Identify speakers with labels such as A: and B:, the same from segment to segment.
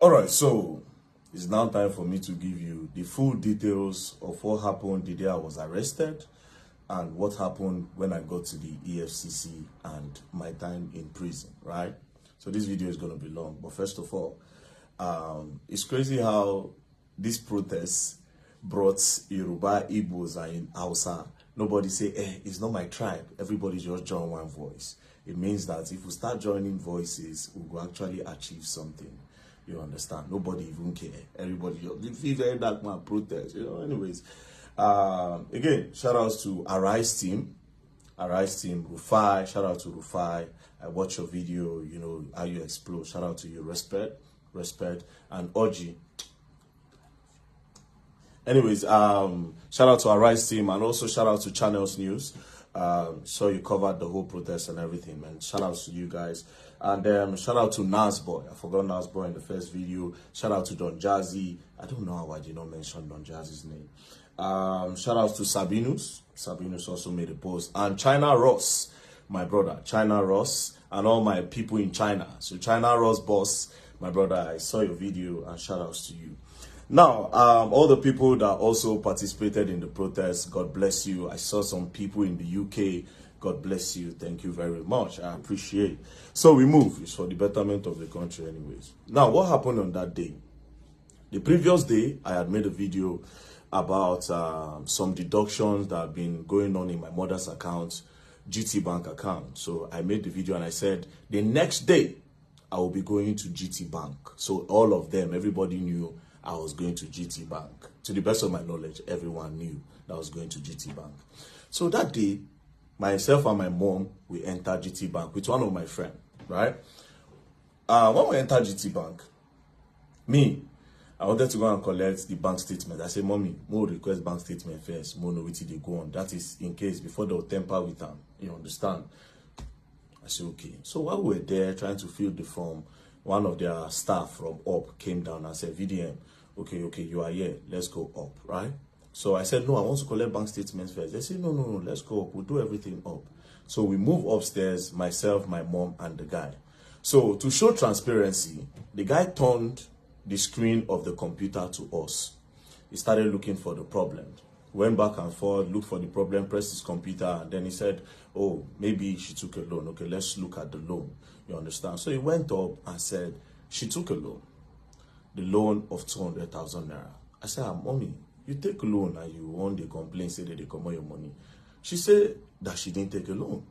A: All right, so it's now time for me to give you the full details of what happened the day I was arrested and what happened when I got to the EFCC and my time in prison, right? So this video is going to be long, but first of all, it's crazy how this protest brought Yoruba, Igbos, and Hausa. Nobody say, it's not my tribe. Everybody just join one voice. It means that if we start joining voices, we will actually achieve something. You understand? Nobody even care. Everybody just feel very dark man protest. Anyways. Again, shout outs to Arise team, Rufai. Shout out to Rufai. I watch your video, how you explode. Shout out to you, respect, and Oji. Anyways, shout out to Arise team and also shout out to Channels News. So you covered the whole protest and everything, man. Shout out to you guys. And shout out to Nasboy. I forgot Nasboy in the first video. Shout out to Don Jazzy. I don't know how I did not mention Don Jazzy's name. Shout out to Sabinus. Sabinus also made a post. And China Ross, my brother. China Ross and all my people in China. So China Ross boss, my brother, I saw your video and shout outs to you. Now, all the people that also participated in the protest, God bless you. I saw some people in the UK. God bless you. Thank you very much. I appreciate. So we move. It's for the betterment of the country anyways. Now, what happened on that day? The previous day, I had made a video about some deductions that have been going on in my mother's account, GTbank account. So I made the video and I said, the next day, I will be going to GTbank. So all of them, everybody knew I was going to GTbank. To the best of my knowledge, everyone knew that I was going to GTbank. So that day, myself and my mom, we entered GTbank with one of my friends, right? When we entered GTbank, I wanted to go and collect the bank statement. I said, Mommy, more request bank statement first. More know what they go on. That is in case before they'll temper with them. You understand? I said, okay. So while we were there trying to fill the form, one of their staff from up came down and said, VDM, okay, you are here. Let's go up, right? So I said, no, I want to collect bank statements first. They said, no, let's go up. We'll do everything up. So we move upstairs, myself, my mom, and the guy. So to show transparency, the guy turned the screen of the computer to us. He started looking for the problem. Went back and forth, looked for the problem, pressed his computer, and then he said, oh, maybe she took a loan. Okay, let's look at the loan. You understand? So he went up and said, she took a loan. The loan of 200,000 naira. I said, Mommy, you take a loan and you want to complain, say that they come on your money. She said that she didn't take a loan.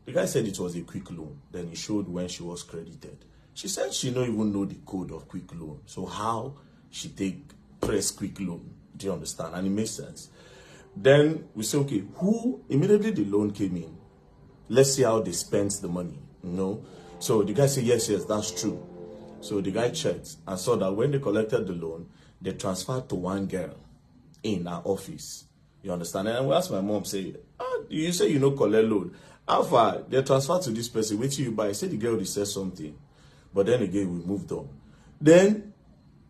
A: The guy said it was a quick loan. Then he showed when she was credited. She said she don't even know the code of quick loan. So how she press quick loan? Do you understand? And it makes sense. Then we say, okay, immediately the loan came in. Let's see how they spent the money, So the guy said, yes, that's true. So the guy checked and saw that when they collected the loan, they transferred to one girl in our office. You understand? And we asked my mom, say, you say you know collect loan. How far? They transferred to this person. Wait till you buy. I said the girl said something. But then again, we moved on. Then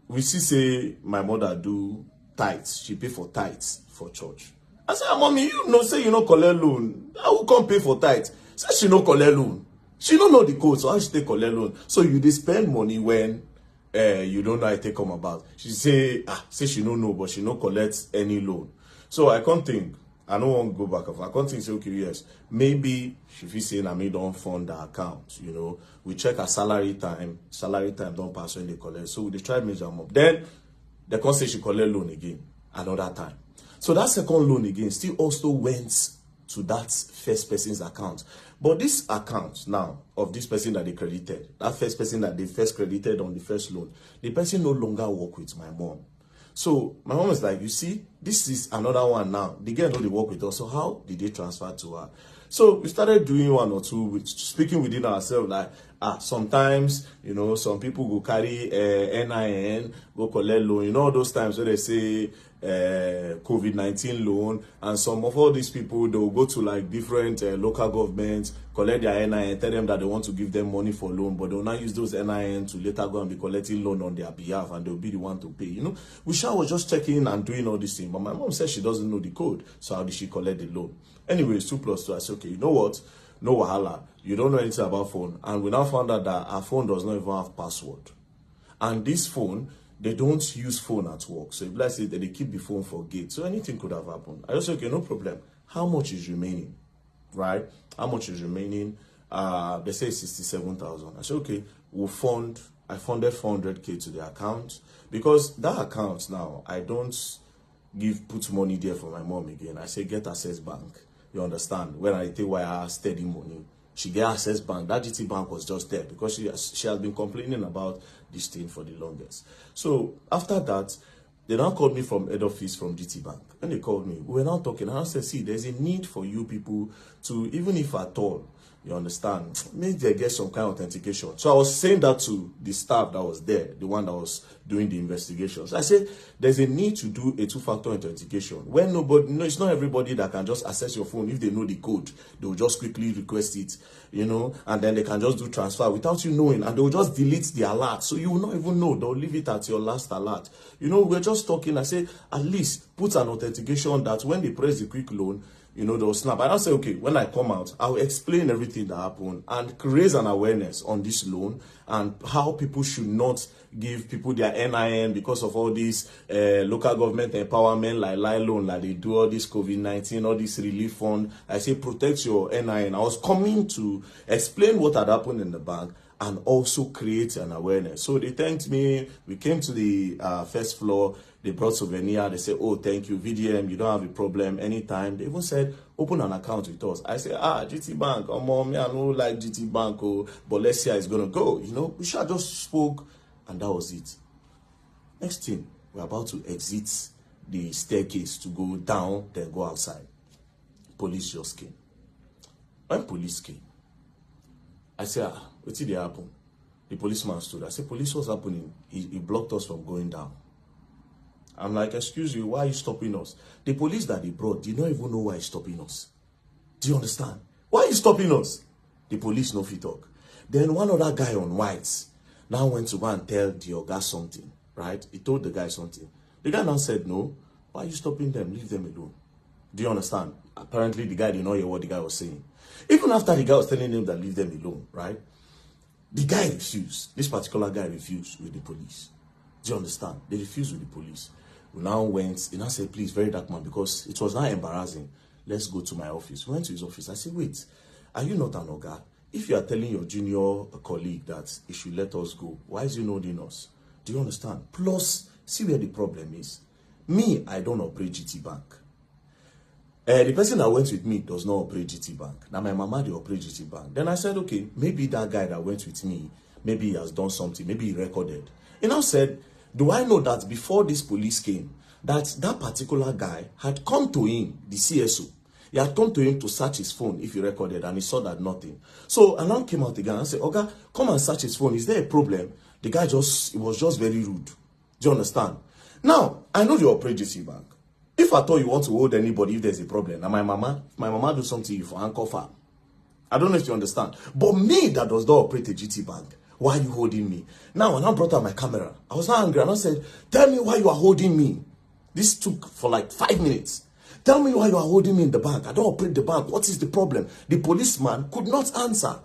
A: we say my mother do tithes. She pay for tithes for church. I said, Mommy, say you know collect loan. I will come pay for tithes. Say she no collect loan. She don't know the code, so how she take collect loan? So you dey spend money when you don't know how it take come about. She say she don't know, but she no collect any loan. So I can't think. I don't want to go back. I can't think, say, okay, yes. Maybe she feel saying I don't fund the account, We check her salary time. Salary time don't pass when they collect. So they try to measure them up. Then they can't say she collect loan again another time. So that second loan again still also went to that first person's account. But this account now of this person that they credited, that first person that they first credited on the first loan, the person no longer work with my mom. So my mom is like, you see, this is another one now. The girl know they work with us. So how did they transfer to her? So we started doing one or two, speaking within ourselves, like, sometimes, some people go carry NIN, go collect loan. All those times where they say COVID-19 loan, and some of all these people, they will go to like different local governments, collect their NIN, tell them that they want to give them money for loan, but they will not use those NIN to later go and be collecting loan on their behalf, and they'll be the one to pay. We was just checking and doing all these things, but my mom said she doesn't know the code, so how did she collect the loan? Anyways, 2 plus 2, I said, okay, you know what? No wahala. You don't know anything about phone. And we now found out that our phone does not even have password. And this phone, they don't use phone at work. So if let's say that they keep the phone for gate, so anything could have happened. I just say, okay, no problem. How much is remaining? Right? How much is remaining? They say 67,000. I said, okay, I funded 400K to the account, because that account now, I don't put money there for my mom again. I say, get Access Bank. You understand? When I take wire steady money, she get Access Bank. That GTbank was just there because she has been complaining about this thing for the longest. So after that, they now called me from head office from GTbank. When they called me, we were now talking, and I said, see, there's a need for you people to, even if at all, you understand, maybe they get some kind of authentication. So I was saying that to the staff that was there, the one that was doing the investigations. I said, there's a need to do a two-factor authentication. When nobody, it's not everybody that can just access your phone. If they know the code, they will just quickly request it, and then they can just do transfer without you knowing, and they will just delete the alert. So you will not even know. They'll leave it at your last alert. We're just talking. I say, at least put an authentication that when they press the quick loan, they'll snap. And I'll say, okay, when I come out, I'll explain everything that happened and raise an awareness on this loan and how people should not give people their NIN because of all these local government empowerment, like loan, like they do all this COVID-19, all this relief fund. I say, protect your NIN. I was coming to explain what had happened in the bank and also create an awareness. So they thanked me. We came to the first floor. They brought souvenir. They said, oh, thank you, VDM. You don't have a problem anytime. They even said, open an account with us. I said, GTbank. Oh, mom, I don't like GTbank. Oh, but let's see how it's going to go. We should just spoke, and that was it. Next thing, we're about to exit the staircase to go down, then go outside. Police just came. When police came, I said, what did happen? The policeman stood. I said, police, what's happening? He blocked us from going down. I'm like, excuse you, why are you stopping us? The police that they brought did not even know why he's stopping us. Do you understand? Why are you stopping us? The police no fit talk. Then one other guy on whites now went to go and tell the Oga something, right? He told the guy something. The guy now said, no, why are you stopping them? Leave them alone. Do you understand? Apparently, the guy did not hear what the guy was saying. Even after the guy was telling him that leave them alone, right? The guy refused. This particular guy refused with the police. Do you understand? They refused with the police. We now went, he now said, please, very dark man, because it was now embarrassing. Let's go to my office. We went to his office. I said, wait, are you not an Oga? If you are telling your junior colleague that he should let us go, why is he not in us? Do you understand? Plus, see where the problem is. Me, I don't operate GTbank. The person that went with me does not operate GTbank. Now, my mama, they operate GTbank. Then I said, okay, maybe that guy that went with me, maybe he has done something, maybe he recorded. He now said, do I know that before this police came, that particular guy had come to him, the CSO, he had come to him to search his phone if he recorded, and he saw that nothing. So I now came out again and said, Oga, come and search his phone. Is there a problem? The guy was just very rude. Do you understand? Now, I know you operate GTbank. If I thought you want to hold anybody if there's a problem, now my mama do something you for handcuff her. I don't know if you understand. But me that does not operate a GTbank, why are you holding me? Now, when I brought out my camera, I was not angry, and I said, tell me why you are holding me. This took for like 5 minutes. Tell me why you are holding me in the bank. I don't operate the bank. What is the problem? The policeman could not answer.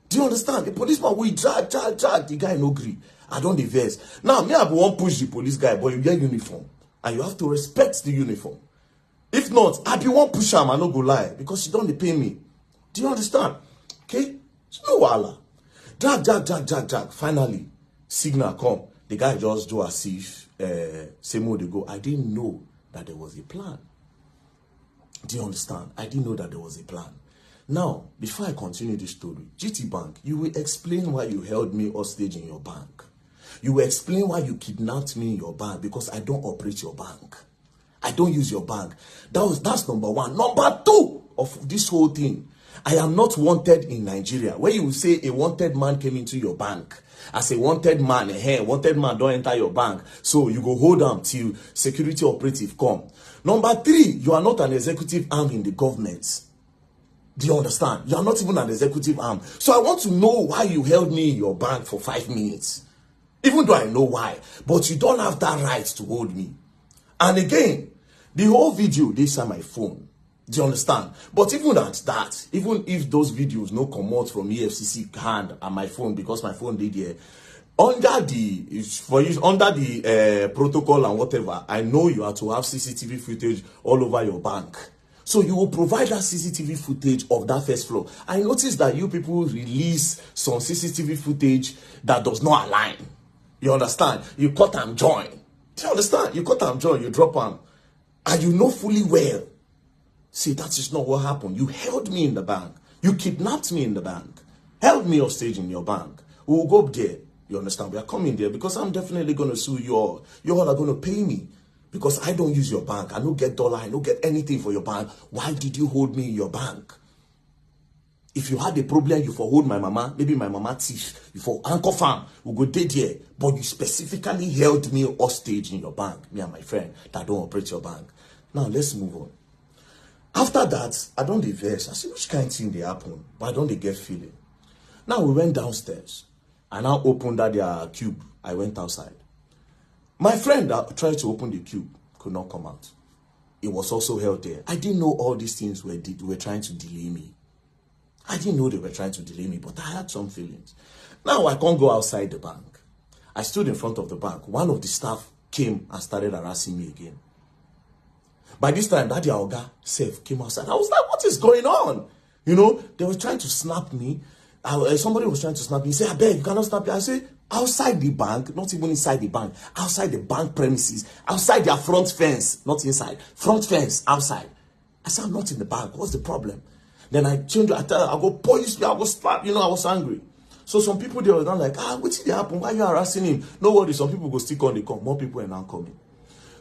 A: Do you understand? The policeman, we drag. The guy no agree. I don't diverse. Now, me, I won't push the police guy, but you get uniform. And you have to respect the uniform. If not, I be one push him, I no go lie, because you don't pay me. Do you understand? Okay? It's no wala. Drag. Finally, signal come. The guy just do as if same way they go. I didn't know that there was a plan. Do you understand? I didn't know that there was a plan. Now, before I continue this story, GTbank, you will explain why you held me hostage in your bank. You will explain why you kidnapped me in your bank, because I don't operate your bank. I don't use your bank. That's number one. Number two of this whole thing, I am not wanted in Nigeria. Where you will say a wanted man came into your bank. As a wanted man, wanted man don't enter your bank. So you go hold on till security operative come. Number three, you are not an executive arm in the government. Do you understand? You are not even an executive arm. So I want to know why you held me in your bank for 5 minutes. Even though I know why. But you don't have that right to hold me. And again, the whole video, they say my phone. Do you understand? But even at that, even if those videos no come out from EFCC hand and my phone, because my phone did here, under the protocol and whatever, I know you are to have CCTV footage all over your bank. So you will provide that CCTV footage of that first floor. I noticed that you people release some CCTV footage that does not align. You understand? You cut and join. Do you understand? You cut and join, you drop them. And you know fully well. See, that is not what happened. You held me in the bank. You kidnapped me in the bank. Held me hostage in your bank. We will go up there. You understand? We are coming there because I'm definitely going to sue you all. You all are going to pay me. Because I don't use your bank. I don't get dollar. I don't get anything for your bank. Why did you hold me in your bank? If you had a problem, you for hold my mama. Maybe my mama thief. You for anchor farm. We go dead here. But you specifically held me hostage in your bank. Me and my friend that don't operate your bank. Now, let's move on. After that, I don't diverse. I see which kind of thing they happen. But I don't get feeling. Now, we went downstairs. I now opened that their cube. I went outside. My friend that tried to open the cube could not come out. It was also held there. I didn't know all these things were trying to delay me. I didn't know they were trying to delay me, but I had some feelings. Now I can't go outside the bank. I stood in front of the bank. One of the staff came and started harassing me again. By this time, that their oga self came outside. I was like, what is going on? You know, they were trying to snap me. Somebody was trying to snap me. He said, I beg, you cannot snap me. I said, outside the bank, not even inside the bank, outside the bank premises, outside their front fence, not inside, front fence, outside. I said, I'm not in the bank. What's the problem? Then I changed, I go, police me, I go slap, you know, I was angry. So some people, they were not like, what did happen? Why are you harassing him? No worry, some people go stick on the come. More people are now coming.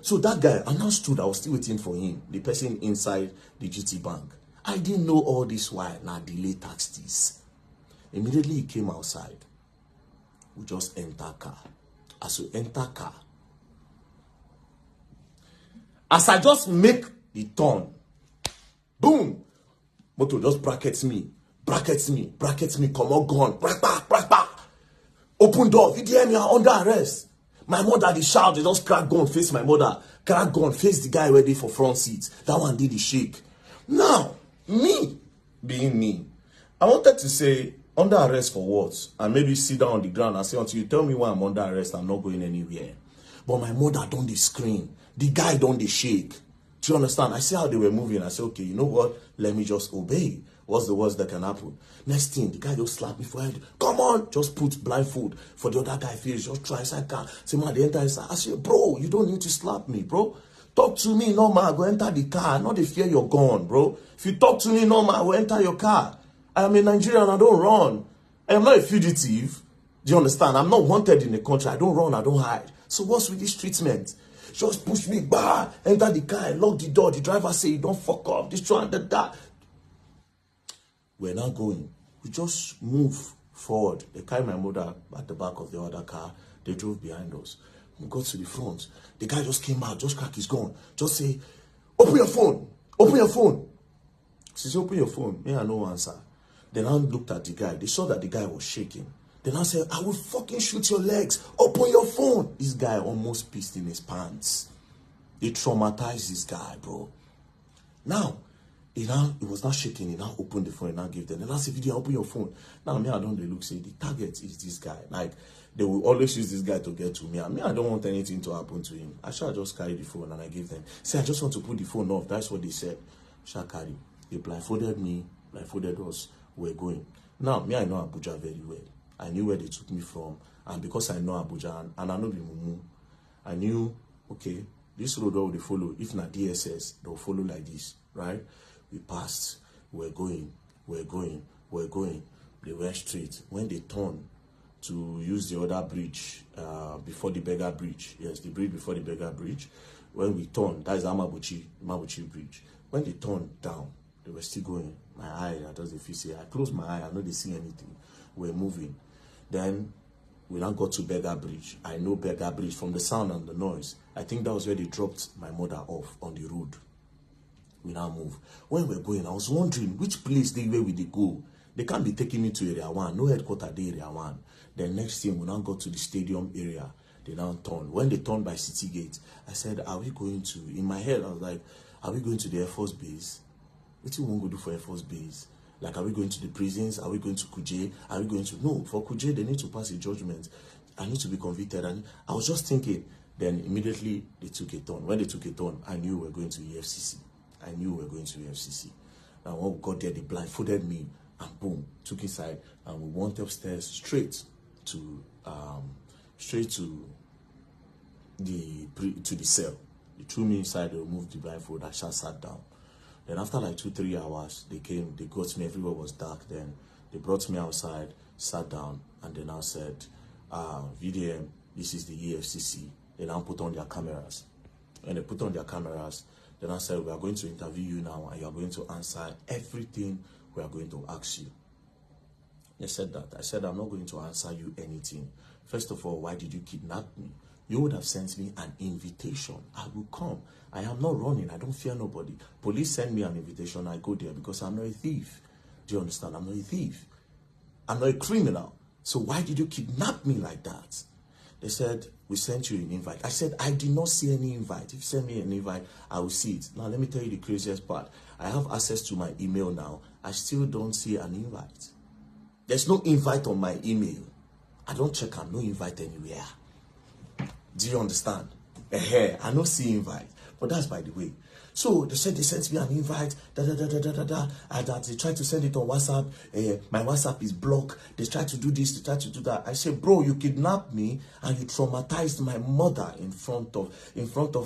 A: So that guy, I now stood, I was still waiting for him, the person inside the GTbank. I didn't know all this while, now delay tax this. Immediately he came outside. We just enter car. As we enter car, as I just make the turn, boom, motor just brackets me, come on, gun, brack. Open door, you hear me, I'm under arrest. My mother, the shout, they just crack gun, face my mother, crack gun, face the guy ready for front seat. That one did the shake. Now, me, being me, I wanted to say, under arrest for what? And maybe sit down on the ground and say, until you tell me why I'm under arrest, I'm not going anywhere. But my mother don't dey scream. The guy don't dey shake. Do you understand? I see how they were moving. I said, okay, you know what? Let me just obey. What's the worst that can happen? Next thing, the guy just slapped me for head. Come on, just put blindfold for the other guy face. Just try inside car. Say, man, the enter inside. I said, bro, you don't need to slap me, bro. Talk to me normal. Go enter the car. Not the fear you're gone, bro. If you talk to me normal, I will enter your car. I am a Nigerian, I don't run. I am not a fugitive. Do you understand? I'm not wanted in the country. I don't run, I don't hide. So what's with this treatment? Just push me, enter the car, lock the door. The driver say, you don't fuck up. This one, that. We're not going. We just move forward. They carry my mother at the back of the other car. They drove behind us. We got to the front. The guy just came out, just crack his gun. Just say, open your phone. Open your phone. She said, open your phone. Me, I no answer. Then I looked at the guy. They saw that the guy was shaking. Then I said, I will fucking shoot your legs. Open your phone. This guy almost pissed in his pants. They traumatized this guy, bro. Now, he was not shaking. He now opened the phone and now gave them. Then I said, video, open your phone. Now, me, I don't look, say, the target is this guy. Like, they will always use this guy to get to me. I mean, I don't want anything to happen to him. I shall just carry the phone and I gave them. Say, I just want to put the phone off. That's what they said. Shall carry. They blindfolded me, blindfolded us. We're going. Now, me, I know Abuja very well. I knew where they took me from. And because I know Abuja, and I know the Mumu, I knew, okay, this road will they follow. If not DSS, they'll follow like this, right? We passed. We're going. They went straight. When they turned to use the other bridge, before the Beggar Bridge, yes, the bridge before the Beggar Bridge, when we turned, that is Mabuchi Bridge. When they turned down, they were still going. My eye, I just if you see, I closed my eye, I know they see anything. We're moving. Then we now got to Beggar Bridge. I know Beggar Bridge from the sound and the noise. I think that was where they dropped my mother off on the road. We now move. When we're going, I was wondering which place where will they go. They can't be taking me to area 1. No headquarters at area 1. Then next thing, we now got to the stadium area. They now turned. When they turned by City Gate, I said, are we going to, in my head, I was like, are we going to the Air Force Base? What do you want to do for Air Force Base? Like, are we going to the prisons? Are we going to Kuje? Are we going to... No, for Kuje, they need to pass a judgment. I need to be convicted. And I was just thinking, then immediately they took a turn. When they took a turn, I knew we were going to EFCC. I knew we were going to EFCC. And when we got there, they blindfolded me and boom, took inside, and we went upstairs straight to the cell. They threw me inside, they removed the blindfold, I just sat down. Then after like 2-3 hours, they came, they got me, everywhere was dark then. They brought me outside, sat down, and they now said, VDM, this is the EFCC. They now put on their cameras. When they put on their cameras, they now said, we are going to interview you now, and you are going to answer everything we are going to ask you. They said that. I said, I'm not going to answer you anything. First of all, why did you kidnap me? You would have sent me an invitation. I will come. I am not running. I don't fear nobody. Police send me an invitation. I go there because I'm not a thief. Do you understand? I'm not a thief. I'm not a criminal. So why did you kidnap me like that? They said, we sent you an invite. I said, I did not see any invite. If you send me an invite, I will see it. Now, let me tell you the craziest part. I have access to my email now. I still don't see an invite. There's no invite on my email. I don't check. I'm no invite anywhere. Do you understand? I don't see invite. But that's by the way. So they said they sent me an invite, and that they tried to send it on WhatsApp. My WhatsApp is blocked. They tried to do this, they tried to do that. I said, bro, you kidnapped me and you traumatized my mother in front of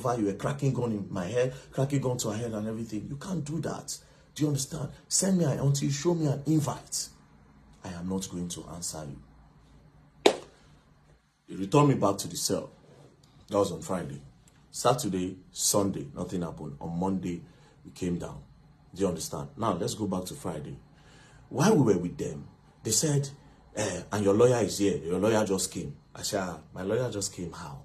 A: her. You were cracking gun in my head, cracking gun to her head and everything. You can't do that. Do you understand? Send me until you show me an invite. I am not going to answer you. They returned me back to the cell. That was on Friday. Saturday, Sunday, nothing happened. On Monday, we came down. Do you understand? Now, let's go back to Friday. While we were with them, they said, and your lawyer is here. Your lawyer just came. I said, my lawyer just came. How?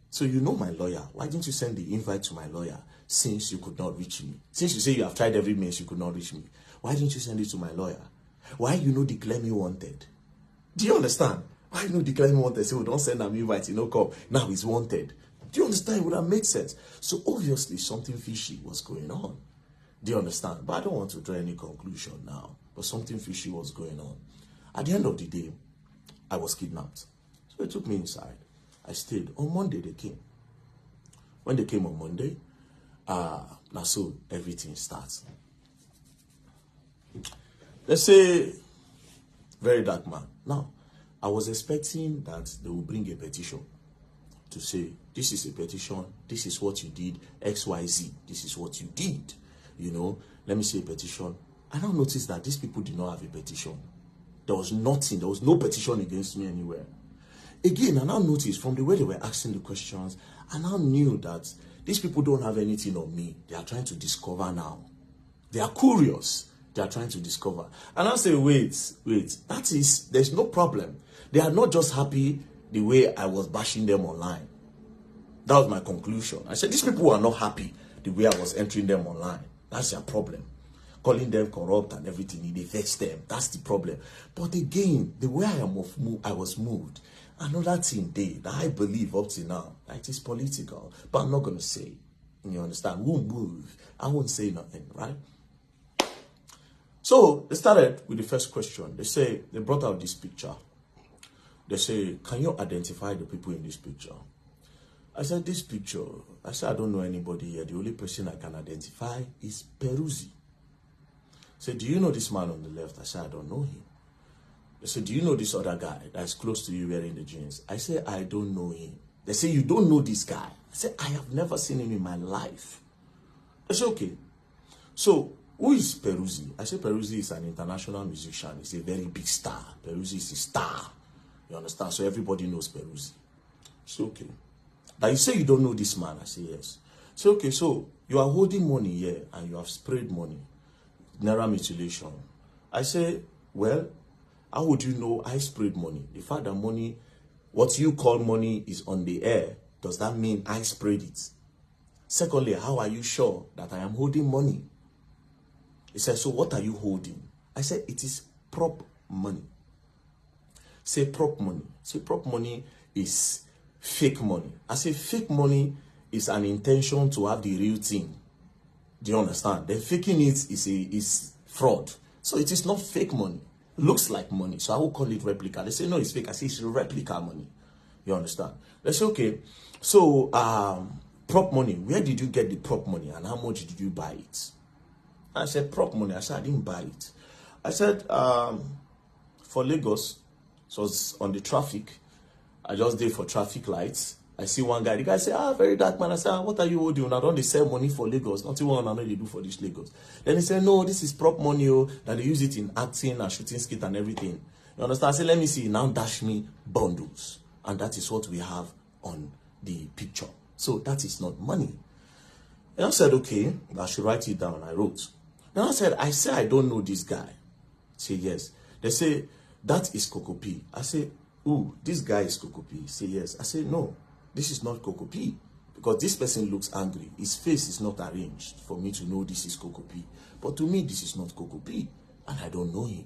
A: So you know my lawyer. Why didn't you send the invite to my lawyer since you could not reach me? Since you say you have tried every means, you could not reach me. Why didn't you send it to my lawyer? Why declare me wanted? Do you understand? Why declare me wanted? Say, we don't send an invite, come. Now he's wanted. Do you understand? It would have made sense. So obviously something fishy was going on. Do you understand? But I don't want to draw any conclusion now. But something fishy was going on. At the end of the day, I was kidnapped. So they took me inside. I stayed. On Monday they came. When they came on Monday, now so everything starts. Let's say, very dark man. Now, I was expecting that they will bring a petition to say, this is a petition, this is what you did, XYZ, this is what you did. Let me say a petition. I now noticed that these people did not have a petition. There was nothing, there was no petition against me anywhere. Again, I now noticed from the way they were asking the questions, I now knew that these people don't have anything on me. They are trying to discover now. They are curious. They are trying to discover. And I'll say, wait, there's no problem. They are not just happy the way I was bashing them online. That was my conclusion. I said, these people are not happy the way I was entering them online. That's their problem. Calling them corrupt and everything, they vex them. That's the problem. But again, the way I was moved, another thing that I believe up to now, it is political. But I'm not going to say. You understand? Won't move. I won't say nothing, right? So they started with the first question. They brought out this picture. They say, can you identify the people in this picture? I said, this picture, I said, I don't know anybody here. The only person I can identify is Peruzzi. I said, do you know this man on the left? I said, I don't know him. They said, do you know this other guy that's close to you wearing the jeans? I said, I don't know him. They say, you don't know this guy? I said, I have never seen him in my life. I said, okay. So, who is Peruzzi? I said, Peruzzi is an international musician. He's a very big star. Peruzzi is a star. You understand? So everybody knows Peruzzi. So, okay. But you say you don't know this man. I say, yes. So, okay, so you are holding money here and you have sprayed money. Naira mutilation. I say, well, how would you know I sprayed money? The fact that money, what you call money is on the air, does that mean I sprayed it? Secondly, how are you sure that I am holding money? He said, so what are you holding? I said, it is prop money. Say prop money. Say prop money is fake money. I say fake money is an intention to have the real thing. Do you understand? Then faking it is fraud. So it is not fake money. looks like money. So I will call it replica. They say, no, it's fake. I say, it's replica money. You understand? They say, okay, so prop money, where did you get the prop money and how much did you buy it? I said, prop money. I said, I didn't buy it. I said, for Lagos, so it's on the traffic. I just did for traffic lights. I see one guy. The guy said, very dark man. I said, what are you holding? I don't sell money for Lagos. Nothing one I know they do for this Lagos. Then he said, no, this is prop money. Oh, that they use it in acting and shooting skit and everything. You understand? I said, let me see. Now dash me bundles. And that is what we have on the picture. So that is not money. And I said, okay, I should write it down. I wrote. Then I said, I don't know this guy. Say, yes. They say, that is Coco P. I say, ooh, this guy is Coco P. Say, yes. I say, no, this is not Coco P. Because this person looks angry. His face is not arranged for me to know this is Coco P. But to me, this is not Coco P. And I don't know him.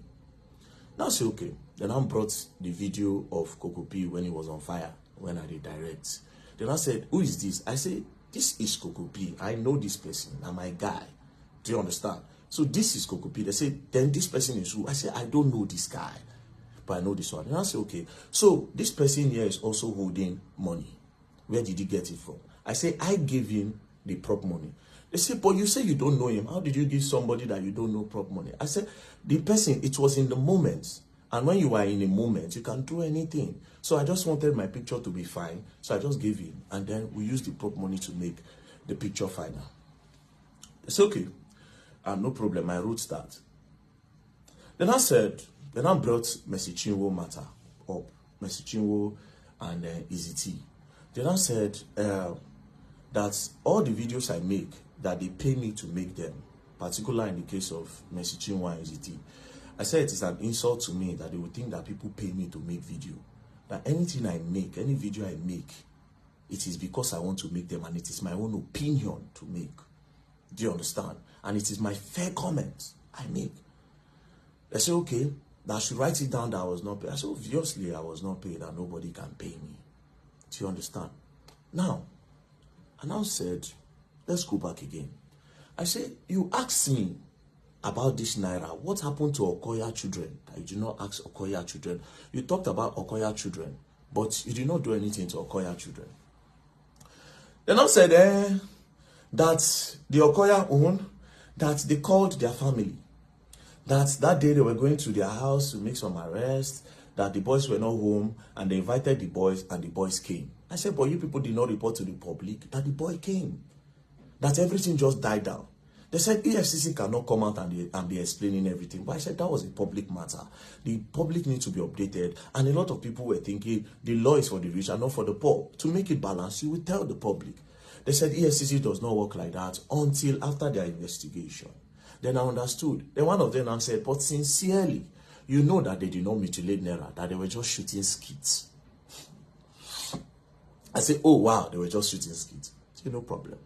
A: Now I say, okay. Then I brought the video of Coco P when he was on fire, when I did direct. Then I said, who is this? I say, this is Coco P. I know this person. I'm my guy. Do you understand? So this is Coco P. They say, then this person is who? I say, I don't know this guy, but I know this one. And I say, okay. So this person here is also holding money. Where did he get it from? I say, I gave him the prop money. They say, but you say you don't know him. How did you give somebody that you don't know prop money? I said, the person, it was in the moment. And when you are in a moment, you can do anything. So I just wanted my picture to be fine. So I just gave him. And then we used the prop money to make the picture final. It's okay. No problem. I wrote that. Then I said, then I brought Mercy Chinwo matter up. Mercy Chinwo and Easy T. Then I said that all the videos I make, that they pay me to make them, particularly in the case of Mercy Chinwo and Easy T. I said it is an insult to me that they would think that people pay me to make video. That anything I make, any video I make, it is because I want to make them and it is my own opinion to make. Do you understand? And it is my fair comment I make. They say, okay, that I should write it down that I was not paid. I said, obviously I was not paid and nobody can pay me. Do you understand? Now, I now said, let's go back again. I said, you asked me about this Naira. What happened to Okoya children? You did not ask Okoya children. You talked about Okoya children, but you did not do anything to Okoya children. Then I said, that the Okoya own, that they called their family. That day they were going to their house to make some arrests, that the boys were not home, and they invited the boys, and the boys came. I said, but you people did not report to the public that the boy came. That everything just died down. They said EFCC cannot come out and be explaining everything. But I said that was a public matter. The public needs to be updated. And a lot of people were thinking the law is for the rich and not for the poor. To make it balanced, you will tell the public. They said EFCC does not work like that until after their investigation. Then I understood. Then one of them now said, but sincerely, you know that they did not mutilate Naira, that they were just shooting skits. I said, oh wow, they were just shooting skits. I said, no problem.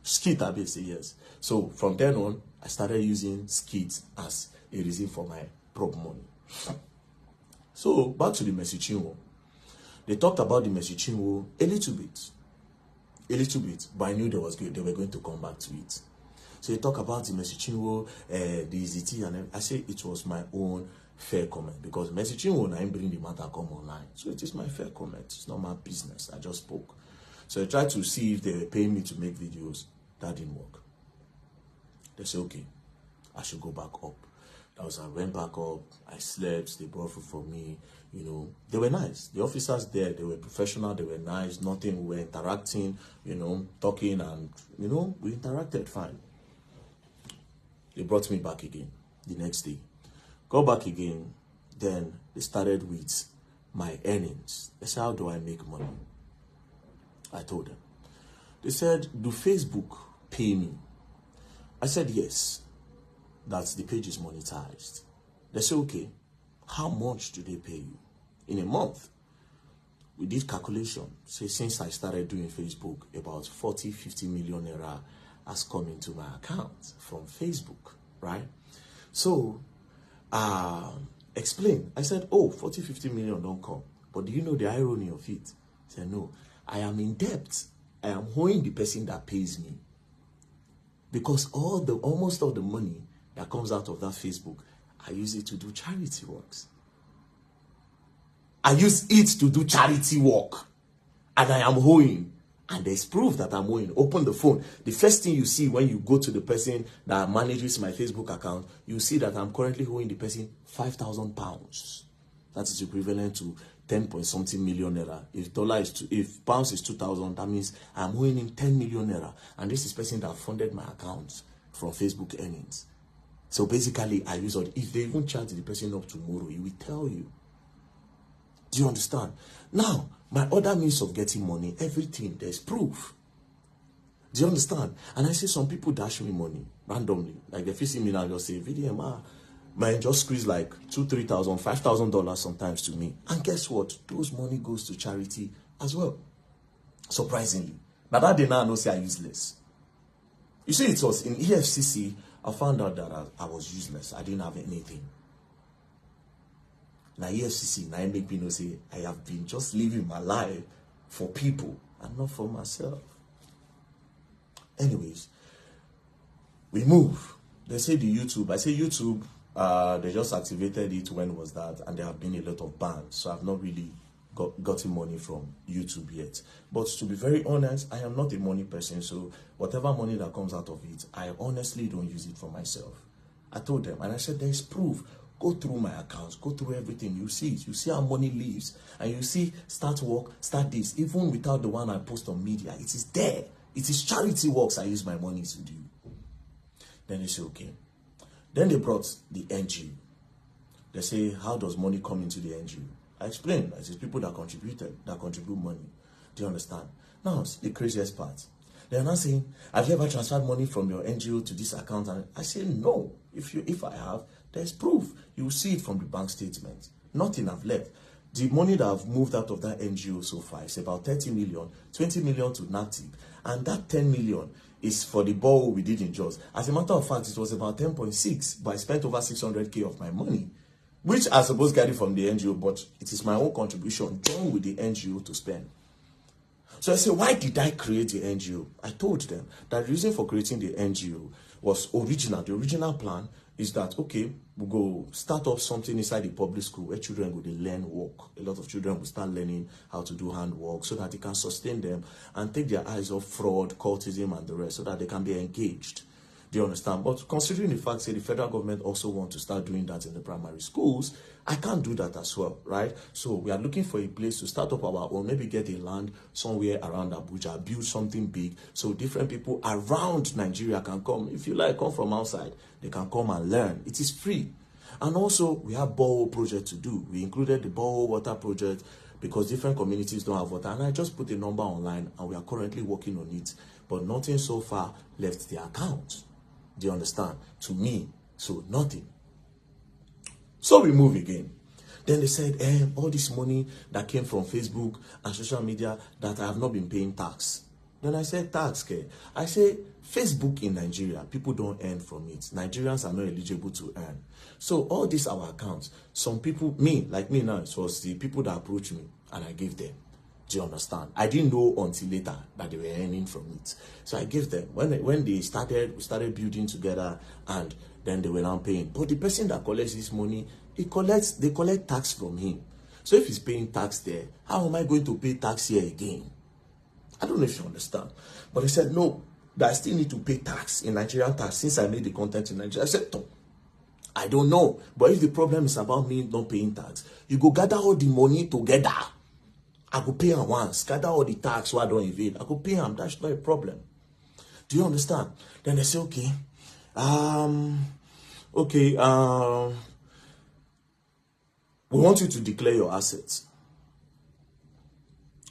A: Skit, I say yes. So from then on, I started using skits as a reason for my prop money. So back to the Mercy Chinwo. They talked about the Mercy Chinwo a little bit, but I knew they were going to come back to it. So they talk about the Mercy Chinwo, the EZT, and I say it was my own fair comment because Mercy Chinwo and I bring the matter come online. So it is my fair comment. It's not my business. I just spoke. So I tried to see if they were paying me to make videos. That didn't work. They said, okay, I should go back up. I went back up. I slept. They brought food for me. You know, they were nice. The officers there, they were professional. They were nice. Nothing. We were interacting, you know, talking and, you know, we interacted fine. They brought me back again the next day. Go back again. Then they started with my earnings. They said, how do I make money? I told them. They said, do Facebook pay me? I said, yes. That the page is monetized. They said, okay, how much do they pay you? In a month, we did calculation. Say, since I started doing Facebook, about 40-50 million naira has come into my account from Facebook, right? So, explain. I said, oh, 40-50 million don't come. But do you know the irony of it? I said, no, I am in debt. I am owing the person that pays me. Because almost all the money that comes out of that Facebook, I use it to do charity works. I use it to do charity work. And I am owing. And there's proof that I'm owing. Open the phone. The first thing you see when you go to the person that manages my Facebook account, you see that I'm currently owing the person £5,000. That is equivalent to 10 point something million naira. If pounds is 2,000, that means I'm owing him 10 million naira. And this is person that funded my account from Facebook earnings. So basically, I use all. If they even charge the person up tomorrow, he will tell you. Do you understand? Now, my other means of getting money, everything, there's proof. Do you understand? And I see some people dash me money randomly. Like if you see me now, just say, VDM, man, just squeeze like $2,000, $3,000, $5,000 sometimes to me. And guess what? Those money goes to charity as well. Surprisingly. Now that day now I know say I useless. You see, it was in EFCC, I found out that I was useless. I didn't have anything. Now EFCC, now it make me know say I have been just living my life for people and not for myself. Anyways, we move. They say the YouTube. I say YouTube, they just activated it. When was that? And there have been a lot of bans. So I've not really gotten money from YouTube yet. But to be very honest, I am not a money person. So whatever money that comes out of it, I honestly don't use it for myself. I told them, and I said, there's proof. Go through my accounts, go through everything. You see it. You see how money leaves. And you see, start work, start this. Even without the one I post on media, it is there. It is charity works I use my money to do. Then they say, okay. Then they brought the NGO. They say, how does money come into the NGO? I explained. I said, people that contribute money. Do you understand? Now, the craziest part. They are not saying, have you ever transferred money from your NGO to this account? And I say, no. If I have, there's proof. You will see it from the bank statement. Nothing I've left. The money that I've moved out of that NGO so far is about 30 million, 20 million to NATIB. And that 10 million is for the borrow we did in Jos. As a matter of fact, it was about 10.6, but I spent over 600K of my money, which I suppose carry from the NGO, but it is my own contribution done with the NGO to spend. So I said, why did I create the NGO? I told them that the reason for creating the NGO was original. The original plan is that, okay, we'll go start up something inside the public school where children will learn work. A lot of children will start learning how to do handwork so that it can sustain them and take their eyes off fraud, cultism, and the rest so that they can be engaged. Do you understand? But considering the fact that the federal government also wants to start doing that in the primary schools, I can't do that as well, right? So we are looking for a place to start up our own, maybe get a land somewhere around Abuja, build something big so different people around Nigeria can come. If you like, come from outside, they can come and learn. It is free. And also, we have borehole project to do. We included the borehole water project because different communities don't have water. And I just put a number online and we are currently working on it. But nothing so far left the account. Do you understand? To me, so nothing. So we move again. Then they said, all this money that came from Facebook and social media that I have not been paying tax. Then I said, tax, okay. I say, Facebook in Nigeria, people don't earn from it. Nigerians are not eligible to earn. So all these our accounts, some people, like me now, it was the people that approached me and I gave them. Do you understand? I didn't know until later that they were earning from it. So I gave them. When they started, we started building together and then they were now paying. But the person that collects this money, they collect tax from him. So if he's paying tax there, how am I going to pay tax here again? I don't know if you understand. But he said, no, that I still need to pay tax in Nigerian tax since I made the content in Nigeria. I said, no, I don't know. But if the problem is about me not paying tax, you go gather all the money together. I could pay him once, gather all the tax so I don't evade. I could pay him, that's not a problem. Do you understand? Then they say, okay, we want you to declare your assets.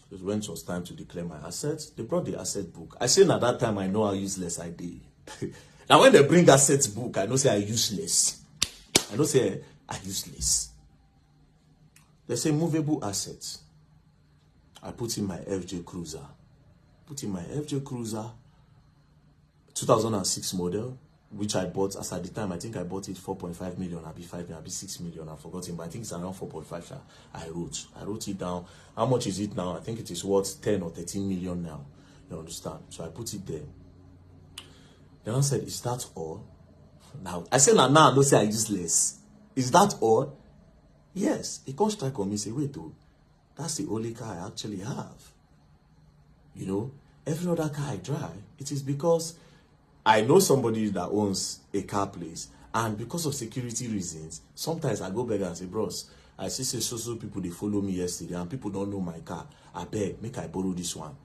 A: It when it was time to declare my assets, they brought the asset book. I say at that time, I know how useless I did. Now when they bring assets book, I know say I useless. I know say I useless. They say movable assets. I put in my FJ Cruiser. 2006 model, which I bought as at the time. I think I bought it 4.5 million, I'll be 5 million, I'll be 6 million. I've forgotten, but I think it's around 4.5. I wrote it down. How much is it now? I think it is worth 10 or 13 million now. You understand? So I put it there. Then I said, is that all? Now I said, now I don't say I useless. Is that all? Yes. He can't strike on me, say, wait, though, that's the only car I actually have. You know, every other car I drive, it is because I know somebody that owns a car place, and because of security reasons, sometimes I go back and say, bros, I see so people, they follow me yesterday, and people don't know my car. I beg, make I borrow this one.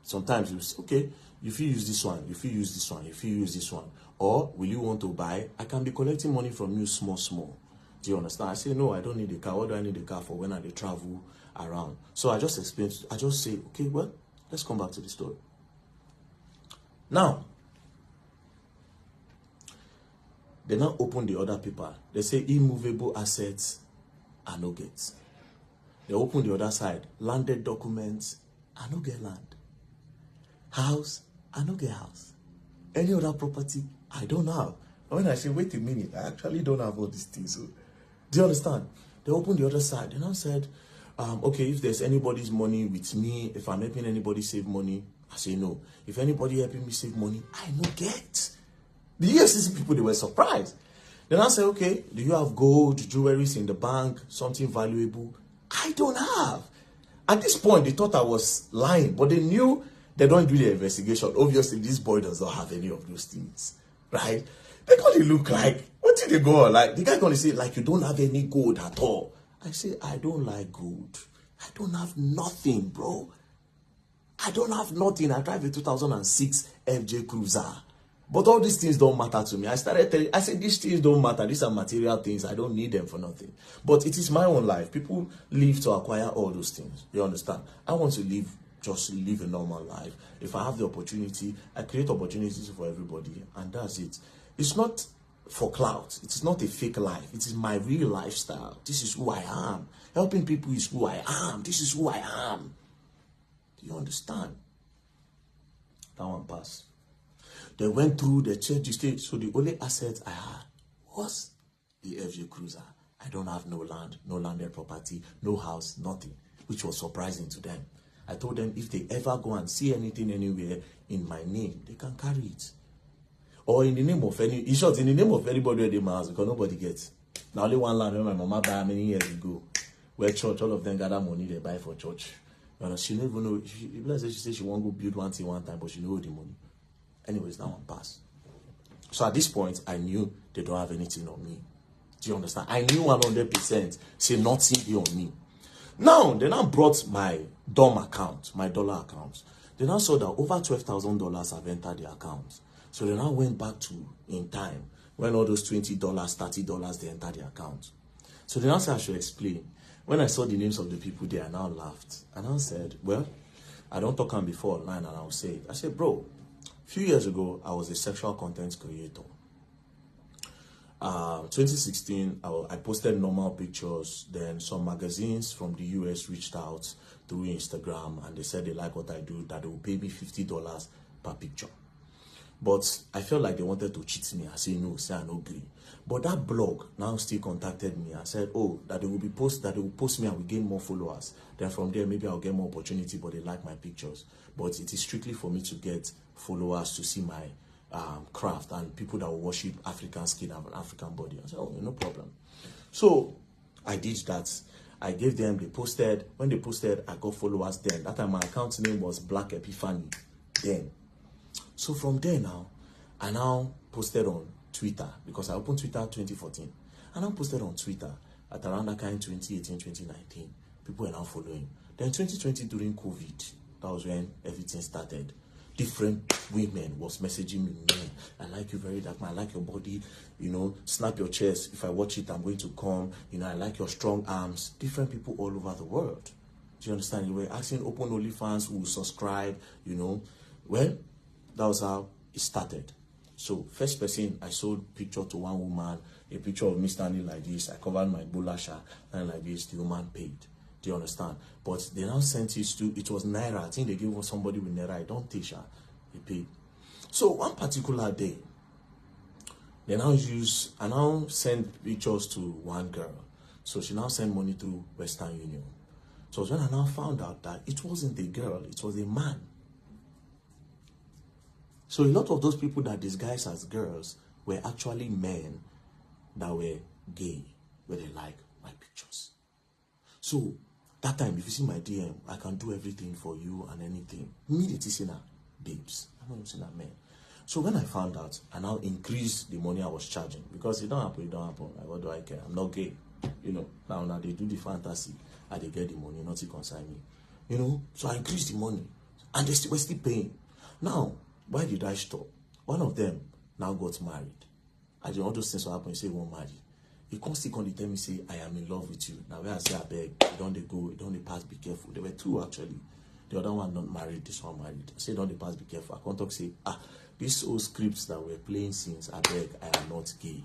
A: Sometimes you say, okay, if you use this one, if you use this one, if you use this one, or will you want to buy? I can be collecting money from you small. Do you understand? I say, no, I don't need a car. What do I need a car for when I travel around? So I just explain, I just say, okay, well, let's come back to the story. Now, they now open the other paper. They say immovable assets are no get. They open the other side. Landed documents are no get land. House, I no get house. Any other property, I don't have. And when I say, wait a minute, I actually don't have all these things. So, do you understand? They opened the other side. They now said, okay, if there's anybody's money with me, if I'm helping anybody save money, I say no. If anybody helping me save money, I no get. The EFCC people, they were surprised. Then I say, okay, do you have gold, jewelries in the bank, something valuable? I don't have. At this point, they thought I was lying, but they knew they don't do the investigation. Obviously, this boy does not have any of those things, right? They're going to look like, what did they go on? Like, the guy going to say, like, you don't have any gold at all. I say, I don't like gold. I don't have nothing, bro. I don't have nothing. I drive a 2006 FJ Cruiser. But all these things don't matter to me. I started telling, I said, these things don't matter. These are material things. I don't need them for nothing. But it is my own life. People live to acquire all those things. You understand? I want to live, just live a normal life. If I have the opportunity, I create opportunities for everybody. And that's it. It's not for clout. It is not a fake life. It is my real lifestyle. This is who I am. Helping people is who I am. This is who I am. Do you understand? That one passed. They went through, they checked the state. So the only asset I had was the FJ Cruiser. I don't have no land, no landed property, no house, nothing, which was surprising to them. I told them if they ever go and see anything anywhere in my name, they can carry it. Or in the name of any, in short, in the name of anybody at the house, because nobody gets. Now only one land when my mama died many years ago, where church, all of them gather money, they buy for church. You know, she never know, she said she won't go build one thing one time, but she know the money. Anyways, that one passed. So at this point, I knew they don't have anything on me. Do you understand? I knew 100% say nothing be on me. Now, they now brought my DOM account, my dollar account. They now saw that over $12,000 have entered the account. So they now went back to in time when all those $20, $30, they entered the account. So they now said I should explain. When I saw the names of the people there, I now laughed. And I said, well, I don't talk on before online, and I'll say it. I said, bro, a few years ago, I was a sexual content creator. 2016, I posted normal pictures. Then some magazines from the US reached out through Instagram, and they said they like what I do, that they will pay me $50 per picture. But I felt like they wanted to cheat me. I said no, say I no agree. But that blog now still contacted me and said, oh, that they will post me and will gain more followers. Then from there, maybe I'll get more opportunity, but they like my pictures. But it is strictly for me to get followers to see my craft and people that will worship African skin and African body. I said, oh, no problem. So I did that. I gave them, they posted. When they posted, I got followers then. That time my account name was Black Epiphany then. So from there now, I now posted on Twitter, because I opened Twitter 2014. I now posted on Twitter at around that kind 2018, 2019. People were now following. Then 2020 during COVID, that was when everything started. Different women was messaging me, man, I like you very dark, man, I like your body, you know, snap your chest. If I watch it, I'm going to come. You know, I like your strong arms. Different people all over the world. Do you understand? You were asking open OnlyFans who will subscribe, you know. Well, that was how it started. So first person, I sold picture to one woman, a picture of me standing like this. I covered my bulasha and like this. The woman paid. Do you understand? But they now sent it to, it was Naira. I think they gave somebody with Naira. I don't teach her. He paid. So one particular day, they now I now send pictures to one girl. So she now sent money through Western Union. So when I now found out that it wasn't a girl, it was a man. So a lot of those people that disguise as girls were actually men that were gay. where they like my pictures. So that time, if you see my DM, I can do everything for you and anything. Immediately say na babes. I'm not saying that men. So when I found out, I now increased the money I was charging, because it don't happen. Like, what do I care? I'm not gay. Now they do the fantasy and they get the money, not to consign me. So I increased the money and they were still paying. Now, why did I stop? One of them now got married. I did all those things will happen. He say he won't marry. He constantly tell me, say, I am in love with you. Now where I say, I beg, you don't they go, you don't they pass, be careful. There were two actually. The other one not married, this one married. I say, don't they pass, be careful. I can't talk, say, these old scripts that we're playing since, I beg, I am not gay.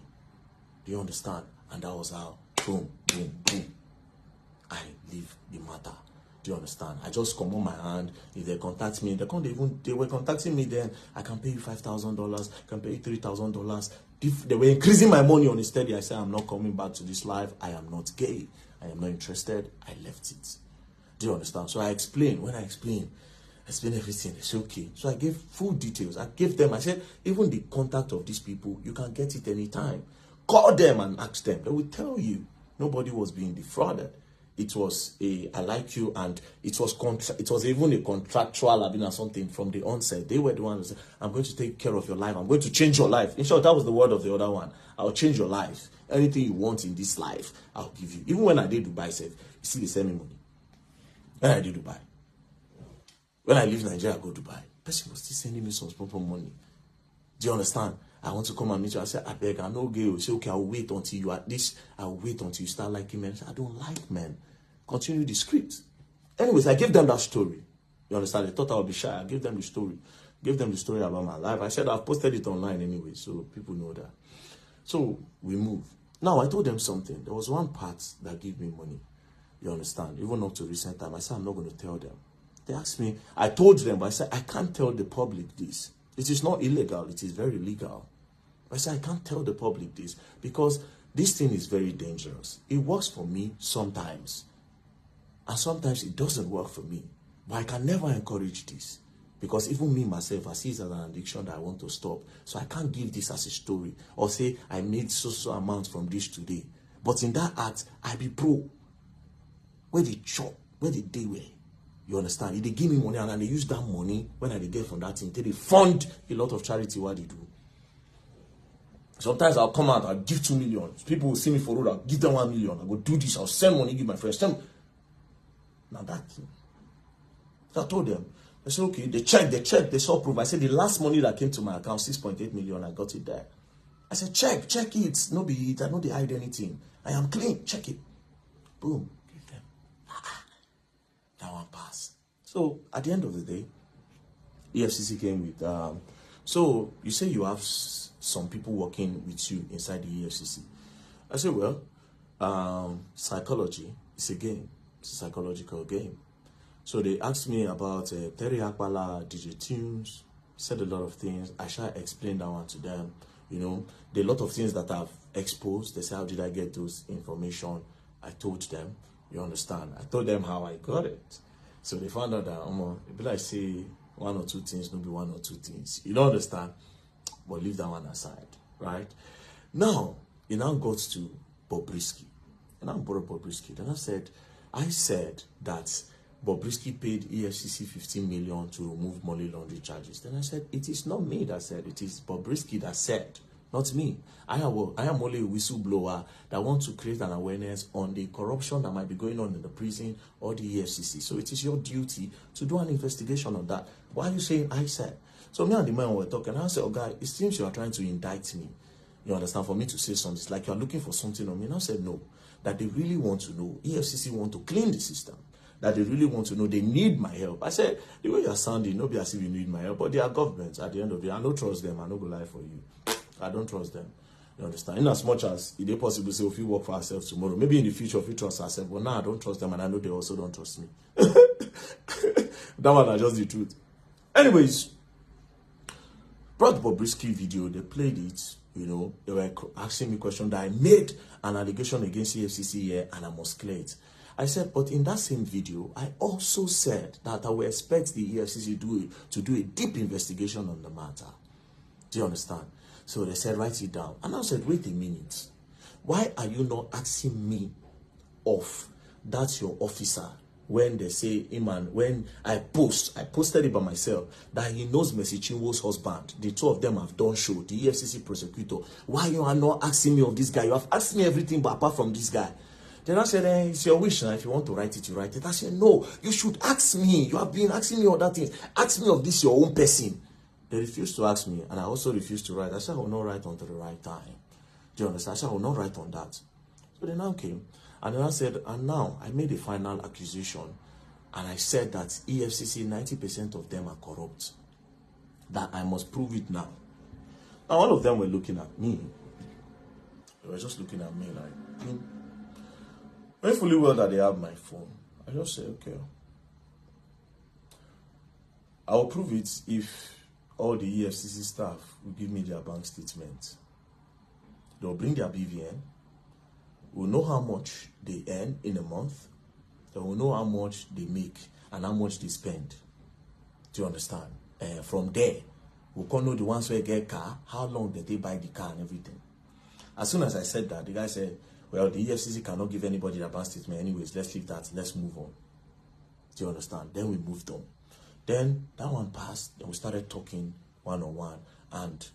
A: Do you understand? And that was how, boom, boom, boom, I leave the matter. Do you understand? I just come on my hand. If they contact me, they were contacting me then. I can pay you $5,000, I can pay you $3,000. If they were increasing my money on it steady, I said, I'm not coming back to this life. I am not gay. I am not interested. I left it. Do you understand? So I explained. When I explained everything. They said, okay. So I gave full details. I gave them, I said, even the contact of these people, you can get it anytime. Call them and ask them. They will tell you. Nobody was being defrauded. It was I like you, and it was even a contractual or something from the onset. They were the ones who said, I'm going to take care of your life. I'm going to change your life. In short, that was the word of the other one. I'll change your life. Anything you want in this life, I'll give you. Even when I did Dubai, you see, they send me money. When I did Dubai. When I leave Nigeria, I go to Dubai. Person was still sending me some proper money. Do you understand? I want to come and meet you. I said, I beg, I'm not gay. Say, okay, I'll wait until you at this. I'll wait until you start liking men. I said, I don't like men. Continue the script. Anyways, I gave them that story. You understand? They thought I would be shy. I gave them the story. Gave them the story about my life. I said, I've posted it online anyway, so people know that. So we moved. Now, I told them something. There was one part that gave me money. You understand? Even up to recent time, I said, I'm not going to tell them. They asked me, I told them, but I said, I can't tell the public this. It is not illegal. It is very legal. I said, I can't tell the public this because this thing is very dangerous. It works for me sometimes. And sometimes it doesn't work for me. But I can never encourage this. Because even me, myself, I see it as an addiction that I want to stop. So I can't give this as a story. Or say, I made so amount from this today. But in that act, I be pro. Where they chop, where they were. You understand? If they give me money and they use that money, when I get from that thing, they fund a lot of charity, what they do. Sometimes I'll come out, I'll give 2 million. People will see me for road, I'll give them 1 million. I'll go do this, I'll send money, give my friends. Now that thing. So I told them, I said, okay, they checked, they saw proof. I said, the last money that came to my account, 6.8 million, I got it there. I said, check it. No be it, I know they hide anything. I am clean, check it. Boom, give them. That one passed. So at the end of the day, EFCC came with, so you say you have some people working with you inside the EFCC. I said, well, psychology is a game. It's a psychological game. So they asked me about Terry Akbala, DJ Tunes, said a lot of things. I shall explain that one to them. You know, there are a lot of things that I've exposed. They say, how did I get those information? I told them, you understand? I told them how I got it. So they found out that, it'd be like say one or two things, maybe one or two things. You don't understand? But leave that one aside, right? Now, it now got to Bobrisky. And I brought Bobrisky. Then I said that Bobrisky paid EFCC 15 million to remove money laundering charges. Then I said, it is not me that said, it is Bobrisky that said, not me. I am only a whistleblower that wants to create an awareness on the corruption that might be going on in the prison or the EFCC. So it is your duty to do an investigation on that. Why are you saying I said? So me and the man were talking. I said, oh, guy, it seems you are trying to indict me. You understand? For me to say something, it's like you are looking for something on me. And I said, no. That they really want to know. EFCC want to clean the system. That they really want to know. They need my help. I said, the way you are sounding, nobody as if you need my help. But they are governments at the end of the day. I don't trust them. I don't go lie for you. I don't trust them. You understand? In as much as it is possible to say, if we work for ourselves tomorrow, maybe in the future, if we trust ourselves. But now I don't trust them. And I know they also don't trust me. That one is just the truth. Anyways, brought the Bobrisky video. They played it. You know, they were asking me questions that I made an allegation against EFCC here and I must clear it. I said, but in that same video, I also said that I will expect the EFCC to do a deep investigation on the matter. Do you understand? So they said, write it down. And I said, wait a minute. Why are you not asking me of that's your officer when they say, hey man, when I posted it by myself that he knows Mercy Chinwo's husband. The two of them have done show, the EFCC prosecutor. Why you are not asking me of this guy? You have asked me everything but apart from this guy. Then I said, it's your wish now. If you want to write it, you write it. I said, no, you should ask me. You have been asking me other things. Ask me of this your own person. They refused to ask me, and I also refused to write. I said, I will not write until the right time. Do you understand? I said, I will not write on that. So they now came. And then I said, and now I made a final accusation, and I said that EFCC, 90% of them are corrupt. That I must prove it now. Now, all of them were looking at me. They were just looking at me like, knowing fully well that they have my phone. I just said, okay, I will prove it if all the EFCC staff will give me their bank statement. They'll bring their BVN. We'll know how much they earn in a month. They will know how much they make and how much they spend. Do you understand? From there, we'll call know the ones who get car, how long did they buy the car and everything. As soon as I said that, the guy said, well, the EFCC cannot give anybody their bank statement anyways. Let's leave that. Let's move on. Do you understand? Then we moved on. Then that one passed. Then we started talking one-on-one. And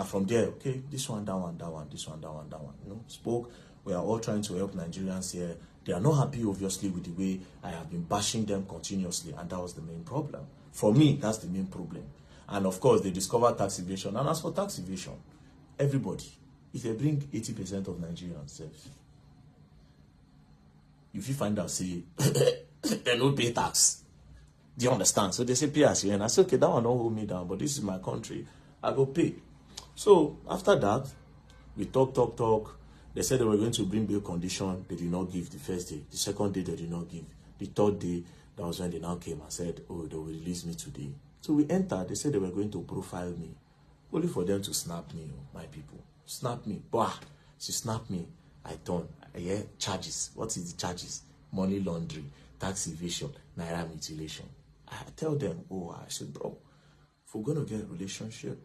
A: from there, okay, this one, that one, that one, this one, that one, that one. You know, spoke. We are all trying to help Nigerians here. They are not happy, obviously, with the way I have been bashing them continuously. And that was the main problem. For me, that's the main problem. And of course, they discovered tax evasion. And as for tax evasion, everybody, if they bring 80% of Nigerians, if you find out, say, they don't pay tax. Do you understand? So they say, pay as you earn. I say, okay, that one don't hold me down, but this is my country. I go pay. So after that, we talk. They said they were going to bring bail condition. They did not give the first day. The second day, they did not give. The third day, that was when they now came and said, oh, they will release me today. So we entered. They said they were going to profile me. Only for them to snap me, my people. Snap me. Bah! She snapped me. I turn. I hear charges. What is the charges? Money laundering, tax evasion, naira mutilation. I tell them, I said, bro, if we're going to get a relationship,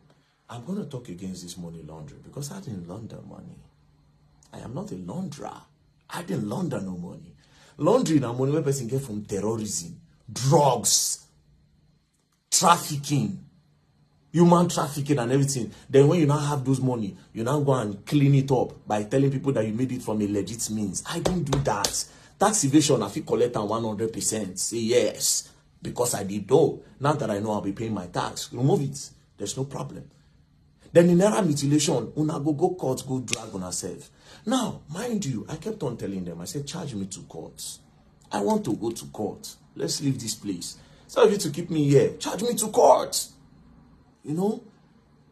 A: I'm going to talk against this money laundering because I didn't launder money. I am not a launderer. I didn't launder no money. Laundering and money where person get from terrorism, drugs, trafficking, human trafficking and everything. Then when you now have those money, you now go and clean it up by telling people that you made it from a legit means. I don't do that. Tax evasion, I feel collect 100%. Say yes, because I did though. Now that I know I'll be paying my tax, remove it. There's no problem. Then in naira mutilation, una go court, go drag on herself. Now, mind you, I kept on telling them, I said, charge me to court. I want to go to court. Let's leave this place. So if you to keep me here, charge me to court. You know?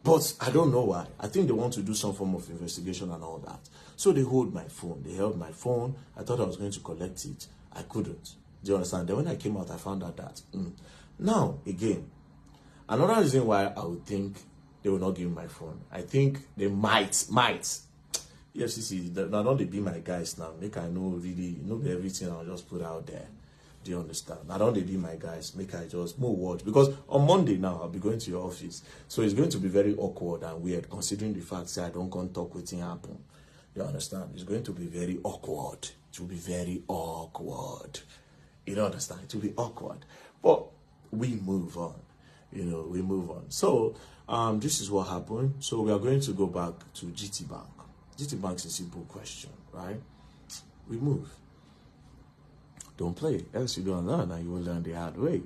A: But I don't know why. I think they want to do some form of investigation and all that. So they hold my phone. They held my phone. I thought I was going to collect it. I couldn't. Do you understand? Then when I came out, I found out that. Now, again, another reason why I would think they will not give me my phone. I think they might. EFCC, now don't they be my guys now. Make I know really, everything I'll just put out there. Do you understand? Now don't they be my guys. Make I just move watch. Because on Monday now, I'll be going to your office. So it's going to be very awkward and weird considering the fact that I don't come talk with him happen. You understand? It's going to be very awkward. It will be very awkward. You don't understand? It will be awkward. But we move on. We move on. So, this is what happened. So we are going to go back to GTbank. GTbank is a simple question, right? We move. Don't play, else you don't learn and you will learn the hard way.